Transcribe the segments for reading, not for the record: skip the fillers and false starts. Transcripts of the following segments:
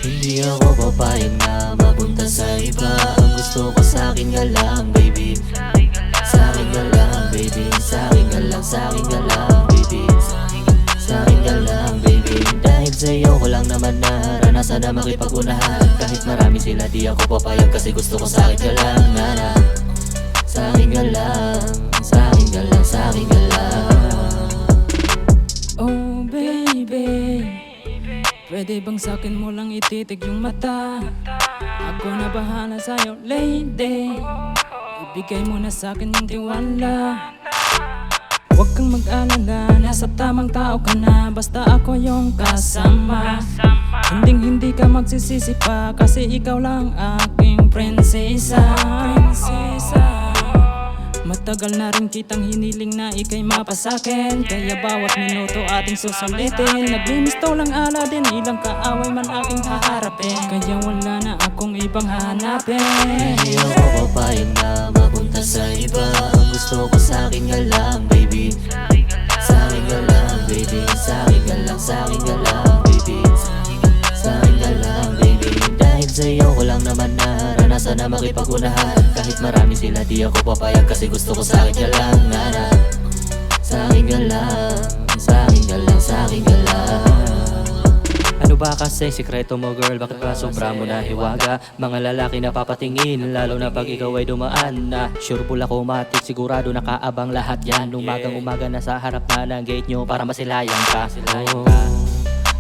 Hindi ako papayag na mapunta sa iba. Ang gusto ko sa'kin ka lang, baby. Sa'kin ka lang, baby. Sa'kin ka lang, sa'kin ka lang, baby. Sa'kin ka lang, baby. Dahil sa'yo ko lang naman naranasan na makipag-unahan. Kahit marami sila di ako papayag kasi gusto ko sa'kin ka lang, nana. Sa'kin ka lang, sa'kin ka lang, sa'kin ka lang. Oh baby, pwede bang sa'kin mo lang ititig yung mata? Ako na bahala sa'yo, lady. Ibigay mo na sa'kin yung tiwala. Huwag kang mag-alala, nasa tamang tao ka na. Basta ako yung kasama. Hindi ka magsisisi pa, kasi ikaw lang aking prinsesa. Matagal na rin kitang hiniling na ika'y mapasakin, kaya bawat minuto ating susulitin. Naglimisto lang ala din, ilang kaaway man aking haharapin, kaya wala na akong ibang hahanapin. Hindi ako papayag na mapunta sa iba. Ang gusto ko sa'kin ka lang, baby. Sa'kin ka lang, baby. Sa'kin ka lang, sa'kin ka lang, baby. Sa'kin ka lang, baby. Dahil sa'yo ko lang naman naranasan na makipag-unahan. Kahit marami sila di ako papayag kasi gusto ko sa'kin ka lang, nana. Sa'kin ka lang, sa'kin ka lang, sa'kin ka lang. Ano ba kasi sikreto mo girl? Bakit ba sobra mo na hiwaga? Mga lalaki na papatingin, lalo na pag ikaw ay dumaan na. Sure full ako matik, sigurado nakaabang lahat yan. Umagang umaga na sa harap na ng gate nyo para masilayan ka.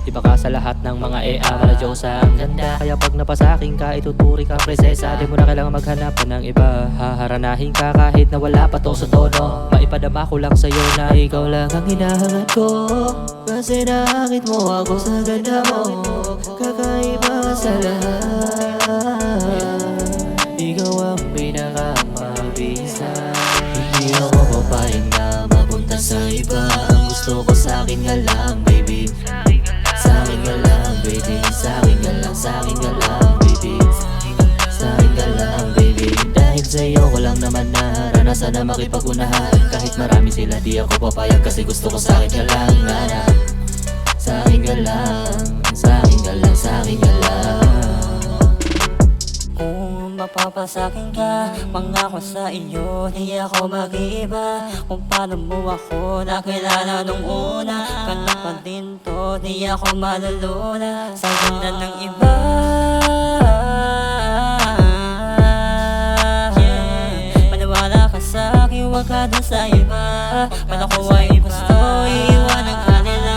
Iba ka sa lahat ng mga EA, mala Diyosa ang ganda. Kaya pag napasakin ka, ituturi kang prinsesa. Di mo na kailangan maghanap pa ng iba. Haharanahin ka kahit na wala pa to sa tono. Maipadama ko lang sa'yo na ikaw lang ang hinahangat ko. Kasi nakakit mo ako sa ganda mo. Kakaiba ka sa lahat. Ikaw ang pinakamabisa. Hindi ako papayag na mapunta sa iba. Ang gusto ko sa'kin ka lang, baby. Sa'kin ka lang, baby. Sa'kin ka lang, sa'kin ka lang, baby. Sa'kin ka lang, baby. Dahil sa'yo ko lang naman naranasan na makipag-unahan. Kahit marami sila di ako papayag kasi gusto ko sa'kin ka lang, nana. Sa'kin ka lang, sa'kin ka lang, sa'kin ka lang. Kung mapapasakin ka, mangako sa iyo, di ako mag-iiba. Kung paano mo ako nakilala nung una, ganun pa din to, di ako maluluna sa ganda ng iba. Maniwala ka sa'kin, huwag ka dun sa iba. Kung ako ay gusto, iiwanan ka nila.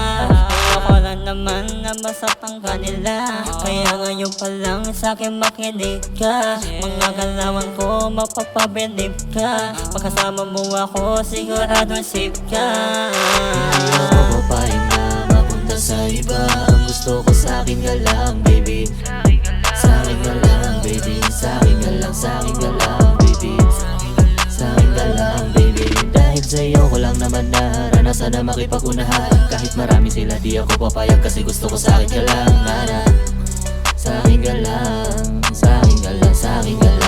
Ayoko lang naman na masaktan ka nila. Kaya ngayon pa lang sa'kin makinig ka. Mga galawan ko mapapabilib ka. Pagkasama mo ako siguradong safe ka. Hindi ako papayag na mapunta sa iba. Ang gusto ko sa'kin ka lang, baby. Sa'kin ka lang, baby. Sa'kin ka lang, sa'kin ka lang, baby. Sa'kin ka lang, baby. Dahil sa'yo ko lang naman naranasan na makipag-unahan. Kahit marami sila di ako papayag kasi gusto ko sa'kin ka lang, nana. Sa'kin ka lang, sa'kin ka lang, sa'kin ka lang.